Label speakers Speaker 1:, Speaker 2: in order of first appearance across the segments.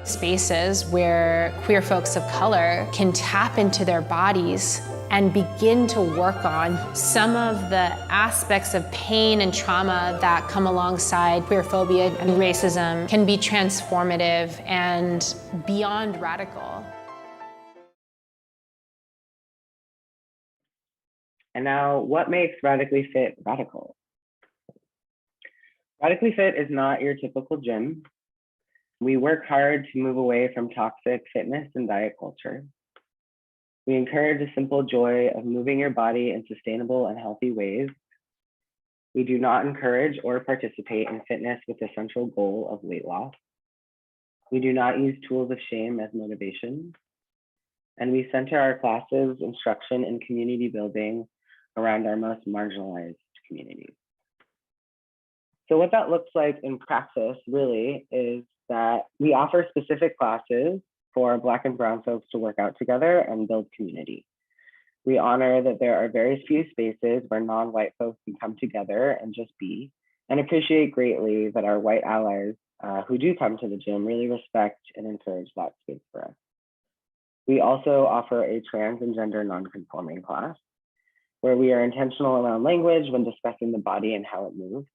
Speaker 1: Spaces where queer folks of color can tap into their bodies and begin to work on some of the aspects of pain and trauma that come alongside queerphobia and racism can be transformative and beyond radical.
Speaker 2: And now, what makes Radically Fit radical? Radically Fit is not your typical gym. We work hard to move away from toxic fitness and diet culture. We encourage the simple joy of moving your body in sustainable and healthy ways. We do not encourage or participate in fitness with the central goal of weight loss. We do not use tools of shame as motivation. And we center our classes, instruction, and community building around our most marginalized communities. So what that looks like in practice really is that we offer specific classes for Black and Brown folks to work out together and build community. We honor that there are very few spaces where non-white folks can come together and just be, and appreciate greatly that our white allies who do come to the gym really respect and encourage that space for us. We also offer a trans and gender non-conforming class, where we are intentional around language when discussing the body and how it moves.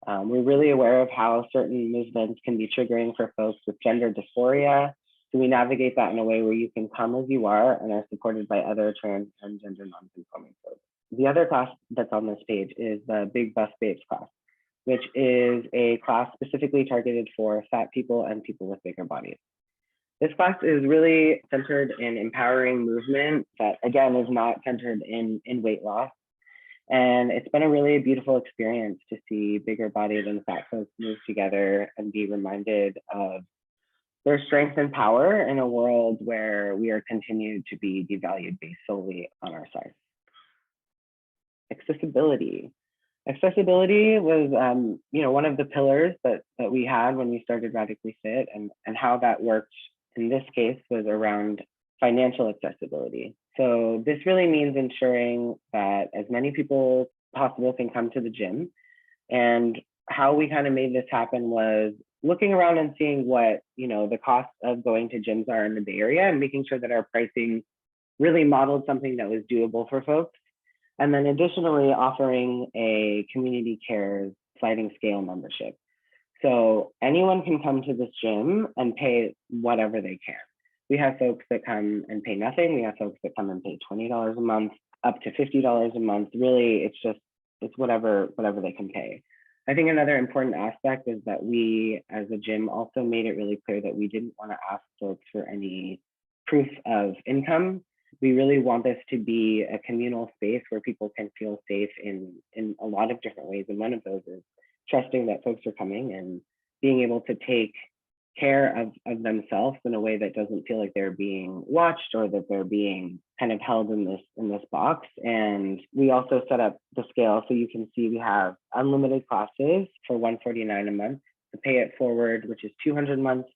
Speaker 2: We're really aware of how certain movements can be triggering for folks with gender dysphoria. So we navigate that in a way where you can come as you are and are supported by other trans and gender non-conforming folks. The other class that's on this page is the Big Bus Babes class, which is a class specifically targeted for fat people and people with bigger bodies. This class is really centered in empowering movement that, again, is not centered in weight loss. And it's been a really beautiful experience to see bigger bodied and fat folks move together and be reminded of their strength and power in a world where we are continued to be devalued based solely on our size. Accessibility. Accessibility was one of the pillars that we had when we started Radically Fit, and how that worked in this case was around financial accessibility. So this really means ensuring that as many people possible can come to the gym. And how we kind of made this happen was looking around and seeing what the costs of going to gyms are in the Bay Area, and making sure that our pricing really modeled something that was doable for folks. And then additionally offering a community care sliding scale membership. So anyone can come to this gym and pay whatever they can. We have folks that come and pay nothing. We have folks that come and pay $20 a month, up to $50 a month. Really, it's whatever they can pay. I think another important aspect is that we, as a gym, also made it really clear that we didn't want to ask folks for any proof of income. We really want this to be a communal space where people can feel safe in a lot of different ways. And one of those is trusting that folks are coming and being able to take care of themselves in a way that doesn't feel like they're being watched or that they're being kind of held in this box. And we also set up the scale so you can see we have unlimited classes for $149 a month. The Pay It Forward, which is $200 a month,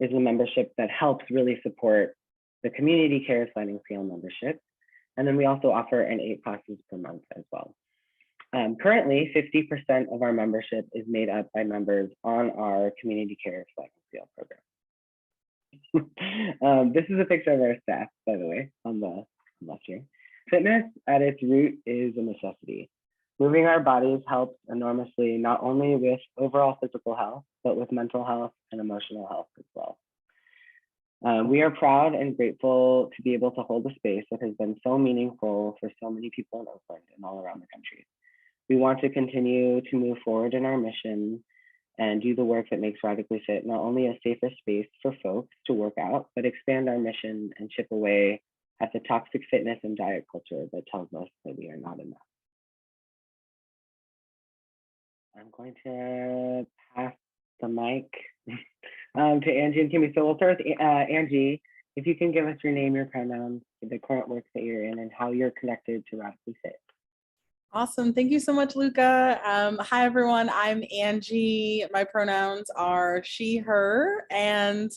Speaker 2: is a membership that helps really support the community care sliding scale membership. And then we also offer an 8 classes per month as well. Currently, 50% of our membership is made up by members on our community care sliding scale program. This is a picture of our staff, by the way, on the left here. Fitness at its root is a necessity. Moving our bodies helps enormously, not only with overall physical health, but with mental health and emotional health as well. We are proud and grateful to be able to hold a space that has been so meaningful for so many people in Oakland and all around the country. We want to continue to move forward in our mission and do the work that makes Radically Fit not only a safer space for folks to work out, but expand our mission and chip away at the toxic fitness and diet culture that tells us that we are not enough. I'm going to pass the mic to Angie and Kimmie. So we'll start with Angie. If you can give us your name, your pronouns, the current work that you're in, and how you're connected to Radically Fit.
Speaker 3: Awesome. Thank you so much, Luca. Hi, everyone. I'm Angie. My pronouns are she, her, and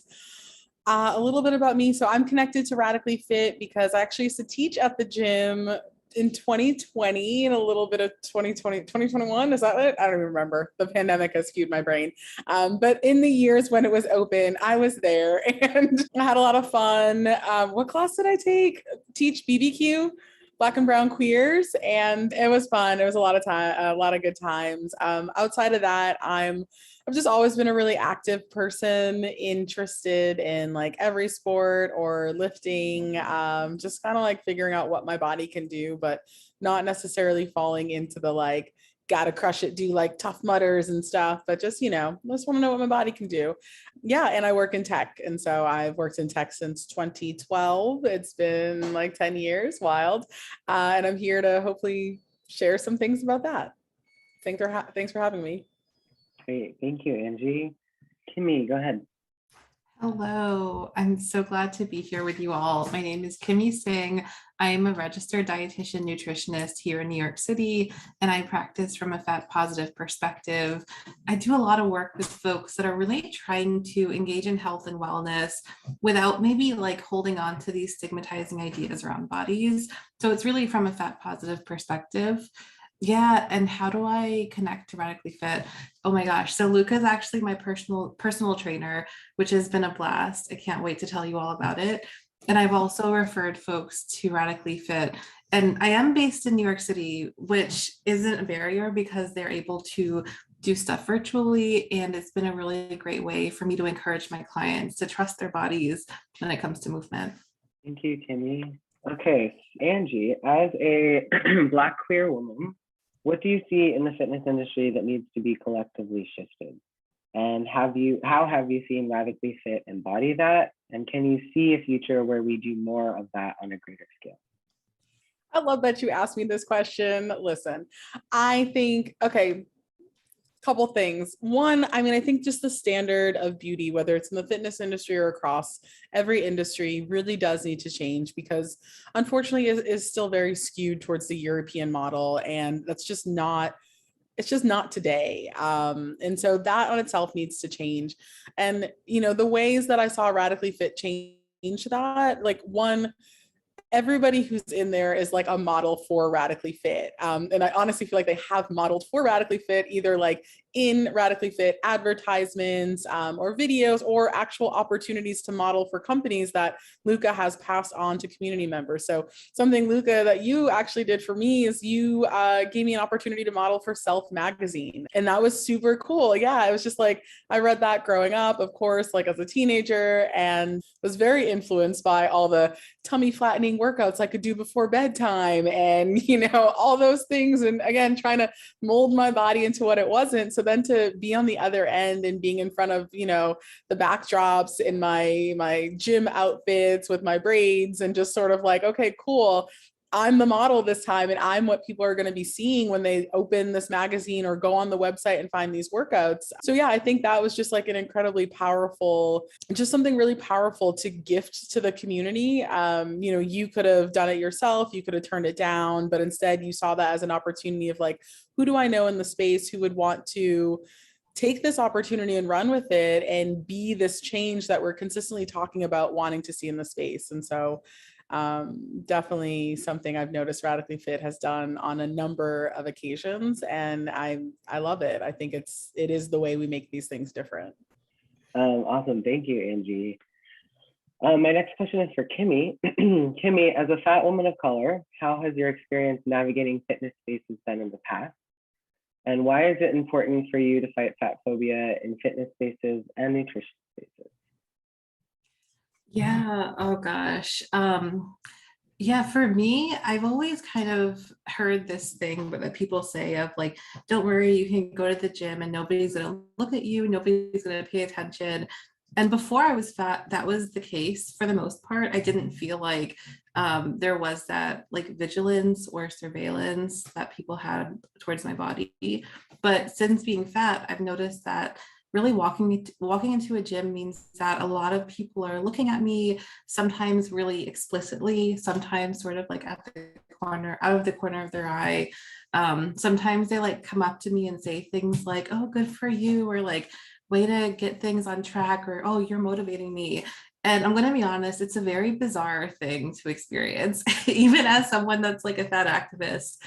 Speaker 3: a little bit about me. So I'm connected to Radically Fit because I actually used to teach at the gym in 2020 and a little bit of 2020, 2021. Is that it? I don't even remember. The pandemic has skewed my brain. But in the years when it was open, I was there and I had a lot of fun. What class did I take? Teach BBQ, Black and Brown Queers, and it was fun. It was a lot of time, a lot of good times. Outside of that, I've just always been a really active person, interested in like every sport or lifting, just kind of like figuring out what my body can do, but not necessarily falling into the like, gotta crush it, do like Tough Mudders and stuff, but just, just want to know what my body can do. Yeah, and I work in tech. And so I've worked in tech since 2012. It's been like 10 years, wild. And I'm here to hopefully share some things about that. Thanks for having me.
Speaker 2: Great, thank you, Angie. Kimmie, go ahead.
Speaker 4: Hello, I'm so glad to be here with you all. My name is Kimmie Singh. I am a registered dietitian nutritionist here in New York City, and I practice from a fat positive perspective. I do a lot of work with folks that are really trying to engage in health and wellness without maybe like holding on to these stigmatizing ideas around bodies. So it's really from a fat positive perspective. Yeah, and how do I connect to Radically Fit? Oh my gosh, so Luca is actually my personal trainer, which has been a blast. I can't wait to tell you all about it. And I've also referred folks to Radically Fit. And I am based in New York City, which isn't a barrier because they're able to do stuff virtually. And it's been a really great way for me to encourage my clients to trust their bodies when it comes to movement.
Speaker 2: Thank you, Kimmie. Okay, Angie, as a Black queer woman, what do you see in the fitness industry that needs to be collectively shifted? And how have you seen Radically Fit embody that? And can you see a future where we do more of that on a greater scale?
Speaker 3: I love that you asked me this question. Listen, I think, okay, couple things. One, I think just the standard of beauty, whether it's in the fitness industry or across every industry, really does need to change because unfortunately is still very skewed towards the European model. And that's just not, it's just not today. And so that on itself needs to change. And, the ways that I saw Radically Fit change that, like one, everybody who's in there is like a model for Radically Fit. And I honestly feel like they have modeled for Radically Fit, either like in Radically Fit advertisements or videos or actual opportunities to model for companies that Luca has passed on to community members. So something, Luca, that you actually did for me is you gave me an opportunity to model for Self magazine. And that was super cool. Yeah, it was just like, I read that growing up, of course, like as a teenager, and was very influenced by all the tummy flattening workouts I could do before bedtime and, all those things. And again, trying to mold my body into what it wasn't. So then to be on the other end and being in front of, the backdrops in my gym outfits with my braids and just sort of like, okay, cool. I'm the model this time and I'm what people are going to be seeing when they open this magazine or go on the website and find these workouts. So yeah, I think that was just like an incredibly powerful, just something really powerful to gift to the community. You could have done it yourself, you could have turned it down, but instead you saw that as an opportunity of like, who do I know in the space who would want to take this opportunity and run with it and be this change that we're consistently talking about wanting to see in the space. And so definitely something I've noticed Radically Fit has done on a number of occasions, and I love it. I think it is the way we make these things different.
Speaker 2: Awesome, thank you, Angie. My next question is for Kimmie. Kimmie, as a fat woman of color, how has your experience navigating fitness spaces been in the past? And why is it important for you to fight fat phobia in fitness spaces and nutrition spaces?
Speaker 4: Yeah, oh gosh. Yeah, for me, I've always kind of heard this thing that people say of like, don't worry, you can go to the gym and nobody's gonna look at you, nobody's gonna pay attention. And before I was fat, that was the case for the most part. I didn't feel like there was that like vigilance or surveillance that people had towards my body. But since being fat, I've noticed that really walking into a gym means that a lot of people are looking at me, sometimes really explicitly, sometimes sort of like out of the corner of their eye. Sometimes they like come up to me and say things like, oh, good for you, or like, way to get things on track, or, oh, you're motivating me. And I'm going to be honest, it's a very bizarre thing to experience, even as someone that's like a fat activist.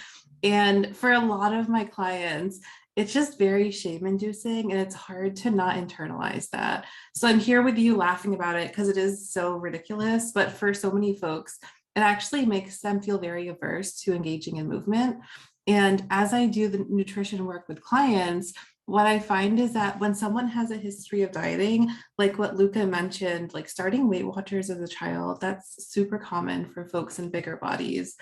Speaker 4: And for a lot of my clients, it's just very shame inducing, and it's hard to not internalize that. So I'm here with you laughing about it because it is so ridiculous. But for so many folks, it actually makes them feel very averse to engaging in movement. And as I do the nutrition work with clients, what I find is that when someone has a history of dieting, like what Luca mentioned, like starting Weight Watchers as a child, that's super common for folks in bigger bodies.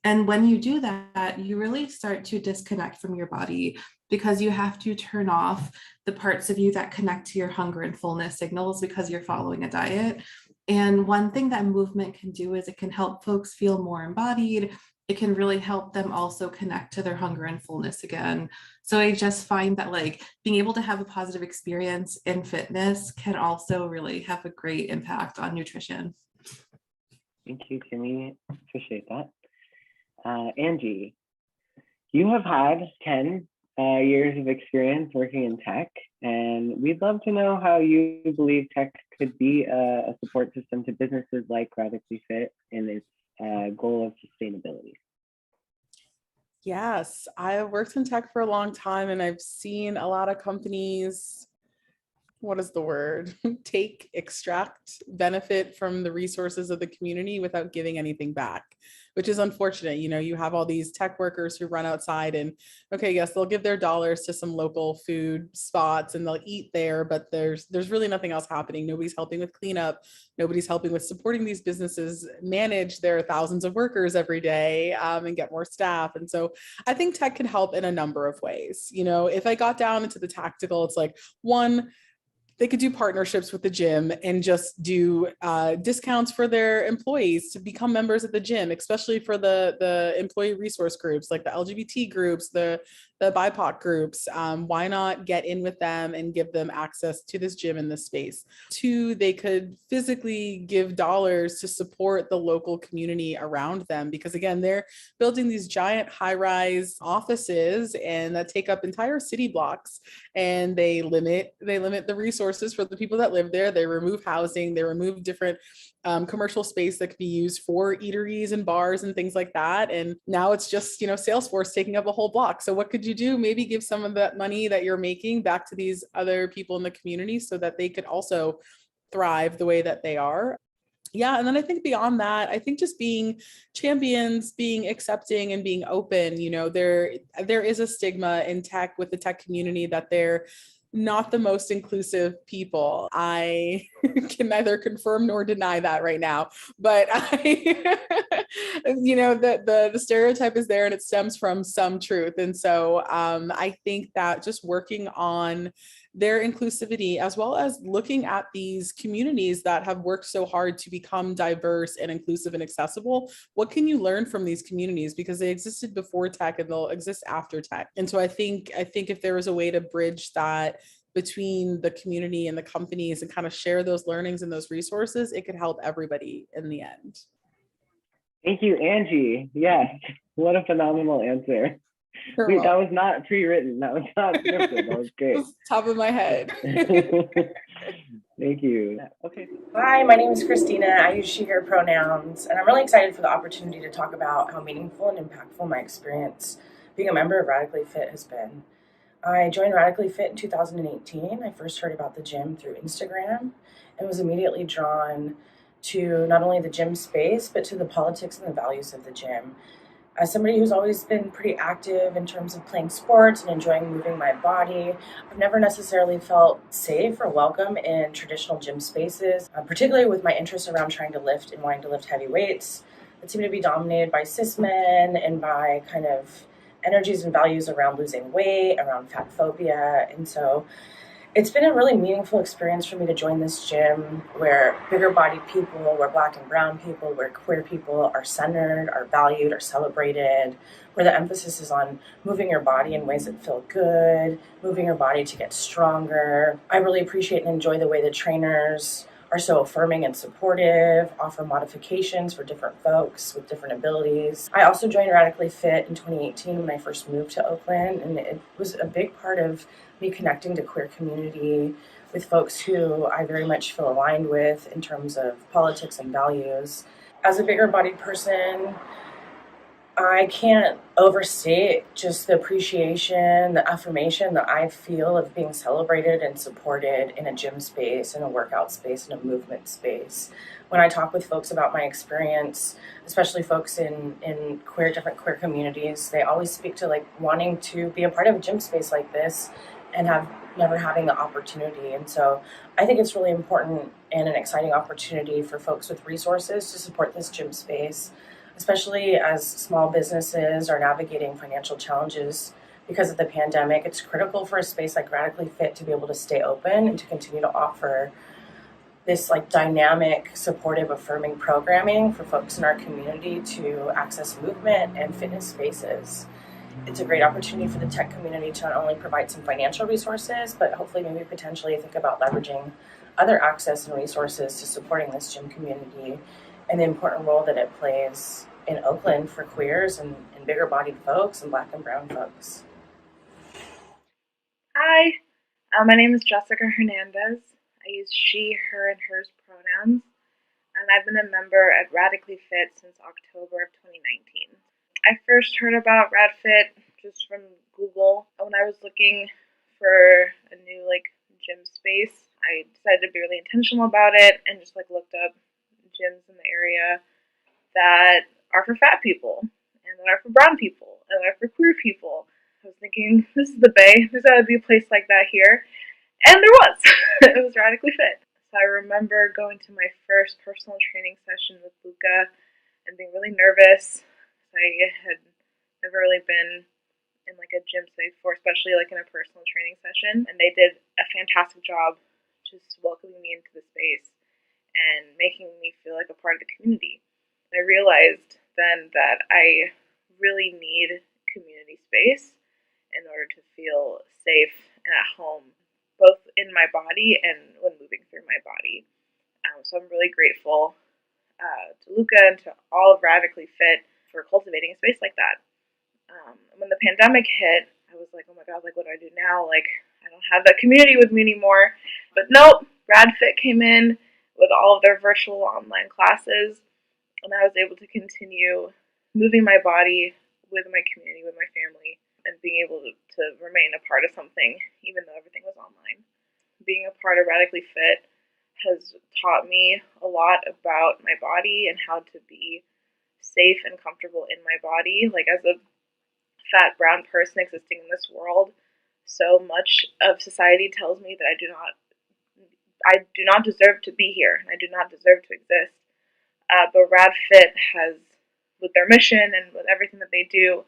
Speaker 4: And when you do that, you really start to disconnect from your body because you have to turn off the parts of you that connect to your hunger and fullness signals because you're following a diet. And one thing that movement can do is it can help folks feel more embodied. It can really help them also connect to their hunger and fullness again. So I just find that like being able to have a positive experience in fitness can also really have a great impact on nutrition.
Speaker 2: Thank you, Kimmie. Appreciate that. Angie, you have had 10 years of experience working in tech, and we'd love to know how you believe tech could be a support system to businesses like Radically Fit in its goal of sustainability.
Speaker 3: Yes, I've worked in tech for a long time, and I've seen a lot of companies, what is the word? Extract benefit from the resources of the community without giving anything back, which is unfortunate. You know, you have all these tech workers who run outside and, okay, yes, they'll give their dollars to some local food spots and they'll eat there, but there's really nothing else happening. Nobody's helping with cleanup. Nobody's helping with supporting these businesses manage their thousands of workers every day and get more staff. And so I think tech can help in a number of ways. You know, if I got down into the tactical, it's like, one, they could do partnerships with the gym and just do discounts for their employees to become members of the gym, especially for the employee resource groups, like the LGBT groups, the BIPOC groups. Why not get in with them and give them access to this gym in this space? Two, they could physically give dollars to support the local community around them, because again, they're building these giant high-rise offices and that take up entire city blocks, and they limit the resources for the people that live there. They remove housing, they remove different commercial space that could be used for eateries and bars and things like that. And now it's just, you know, Salesforce taking up a whole block. So what could you do? Maybe give some of that money that you're making back to these other people in the community so that they could also thrive the way that they are. Yeah. And then I think beyond that, I think just being champions, being accepting and being open, you know, there is a stigma in tech with the tech community that they're not the most inclusive people. I can neither confirm nor deny that right now, but you know, the stereotype is there and it stems from some truth. And so I think that just working on their inclusivity, as well as looking at these communities that have worked so hard to become diverse and inclusive and accessible, what can you learn from these communities? Because they existed before tech and they'll exist after tech. And so I think if there was a way to bridge that between the community and the companies and kind of share those learnings and those resources, it could help everybody in the end.
Speaker 2: Thank you, Angie. Yes, what a phenomenal answer. Wait, that was not pre-written. That was not scripted. That was great.
Speaker 3: Top of my head.
Speaker 2: Thank you. Okay.
Speaker 5: Hi, my name is Christina. I use she, her pronouns, and I'm really excited for the opportunity to talk about how meaningful and impactful my experience being a member of Radically Fit has been. I joined Radically Fit in 2018. I first heard about the gym through Instagram and was immediately drawn to not only the gym space, but to the politics and the values of the gym. As somebody who's always been pretty active in terms of playing sports and enjoying moving my body, I've never necessarily felt safe or welcome in traditional gym spaces, particularly with my interests around trying to lift and wanting to lift heavy weights that seem to be dominated by cis men and by kind of energies and values around losing weight, around fat phobia. And so it's been a really meaningful experience for me to join this gym where bigger bodied people, where Black and brown people, where queer people are centered, are valued, are celebrated, where the emphasis is on moving your body in ways that feel good, moving your body to get stronger. I really appreciate and enjoy the way the trainers are so affirming and supportive, offer modifications for different folks with different abilities. I also joined Radically Fit in 2018 when I first moved to Oakland, and it was a big part of me connecting to queer community with folks who I very much feel aligned with in terms of politics and values. As a bigger bodied person, I can't overstate just the appreciation, the affirmation that I feel of being celebrated and supported in a gym space, in a workout space, in a movement space. When I talk with folks about my experience, especially folks in different queer communities, they always speak to like wanting to be a part of a gym space like this and never having the opportunity. And so I think it's really important and an exciting opportunity for folks with resources to support this gym space, especially as small businesses are navigating financial challenges because of the pandemic. It's critical for a space like Radically Fit to be able to stay open and to continue to offer this like dynamic, supportive, affirming programming for folks in our community to access movement and fitness spaces. It's a great opportunity for the tech community to not only provide some financial resources, but hopefully maybe potentially think about leveraging other access and resources to supporting this gym community and the important role that it plays in Oakland for queers and bigger bodied folks and Black and brown folks.
Speaker 6: Hi, my name is Jessica Hernandez. I use she, her, and hers pronouns, and I've been a member at Radically Fit since October of 2019. I first heard about RadFit just from Google when I was looking for a new gym space. I decided to be really intentional about it and just looked up gyms in the area that are for fat people and that are for brown people and that are for queer people. I was thinking, this is the Bay. There's got to be a place like that here. And there was. It was Radically Fit. So I remember going to my first personal training session with Luca and being really nervous. I had never really been in a gym space before, especially in a personal training session. And they did a fantastic job just welcoming me into the space and making me feel like a part of the community. I realized then that I really need community space in order to feel safe and at home, both in my body and when moving through my body. So I'm really grateful to Luca and to all of Radically Fit for cultivating a space like that. When the pandemic hit, I was like, oh my God, what do I do now? I don't have that community with me anymore. But nope, RadFit came in with all of their virtual online classes, and I was able to continue moving my body with my community, with my family, and being able to remain a part of something, even though everything was online. Being a part of Radically Fit has taught me a lot about my body and how to be safe and comfortable in my body. As a fat brown person existing in this world, so much of society tells me that I do not deserve to be here, and I do not deserve to exist. But RadFit has, with their mission and with everything that they do,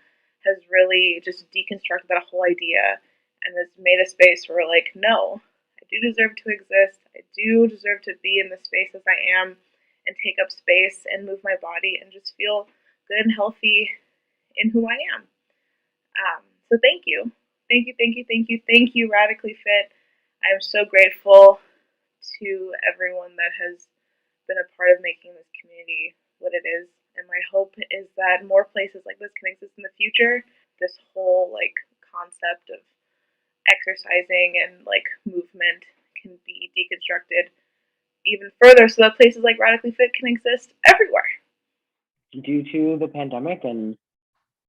Speaker 6: has really just deconstructed that whole idea and has made a space where no, I do deserve to exist. I do deserve to be in the space as I am and take up space and move my body and just feel good and healthy in who I am. So thank you. Thank you, Radically Fit. I'm so grateful to everyone that has been a part of making this community what it is. And my hope is that more places like this can exist in the future. This whole concept of exercising and movement can be deconstructed even further so that places like Radically Fit can exist everywhere.
Speaker 2: Due to the pandemic and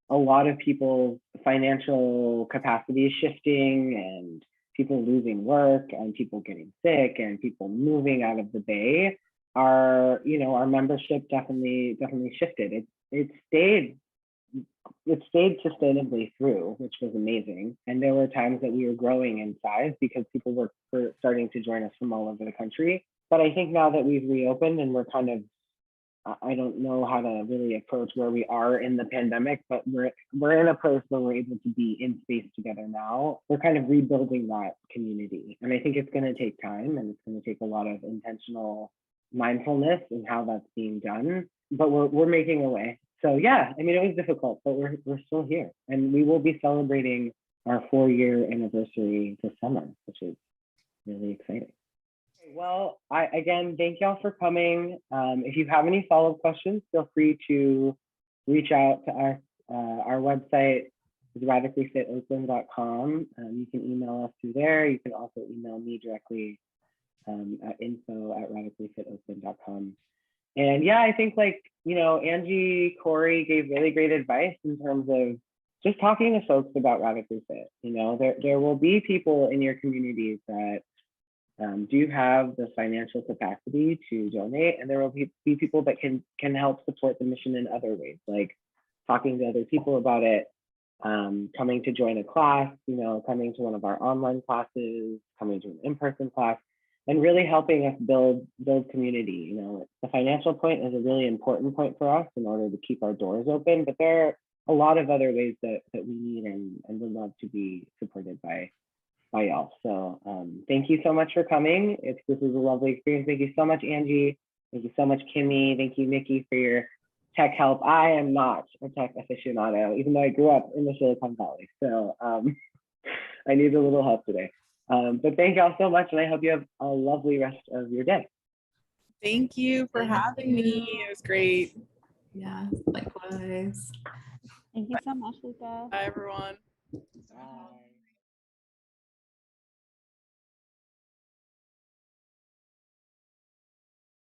Speaker 2: a lot of people's financial capacity shifting and people losing work and people getting sick and people moving out of the Bay, our membership definitely shifted. It stayed sustainably through, which was amazing. And there were times that we were growing in size because people were starting to join us from all over the country. But I think now that we've reopened and we're kind of, I don't know how to really approach where we are in the pandemic, but we're in a place where we're able to be in space together now. We're kind of rebuilding that community. And I think it's going to take time and it's going to take a lot of intentional mindfulness in how that's being done. But we're making a way. So yeah, it was difficult, but we're still here. And we will be celebrating our 4-year anniversary this summer, which is really exciting. Well, again, thank y'all for coming. If you have any follow-up questions, feel free to reach out to us. Our website is radicallyfitoakland.com. You can email us through there. You can also email me directly at info@radicallyfitoakland.com. And yeah, I think Angie, Corey gave really great advice in terms of just talking to folks about Radically Fit. There will be people in your communities that do have the financial capacity to donate, and there will be people that can help support the mission in other ways, like talking to other people about it, coming to join a class, coming to one of our online classes, coming to an in-person class, and really helping us build community. The financial point is a really important point for us in order to keep our doors open, but there are a lot of other ways that we need and would love to be supported by y'all. So thank you so much for coming. This was a lovely experience. Thank you so much, Angie. Thank you so much, Kimmie. Thank you, Nikki, for your tech help. I am not a tech aficionado, even though I grew up in the Silicon Valley. So I need a little help today. But thank y'all so much, and I hope you have a lovely rest of your day.
Speaker 3: Thank you for having me. It was great.
Speaker 4: Yeah, likewise.
Speaker 7: Thank you so much, Luca.
Speaker 3: Bye, everyone.
Speaker 2: Bye.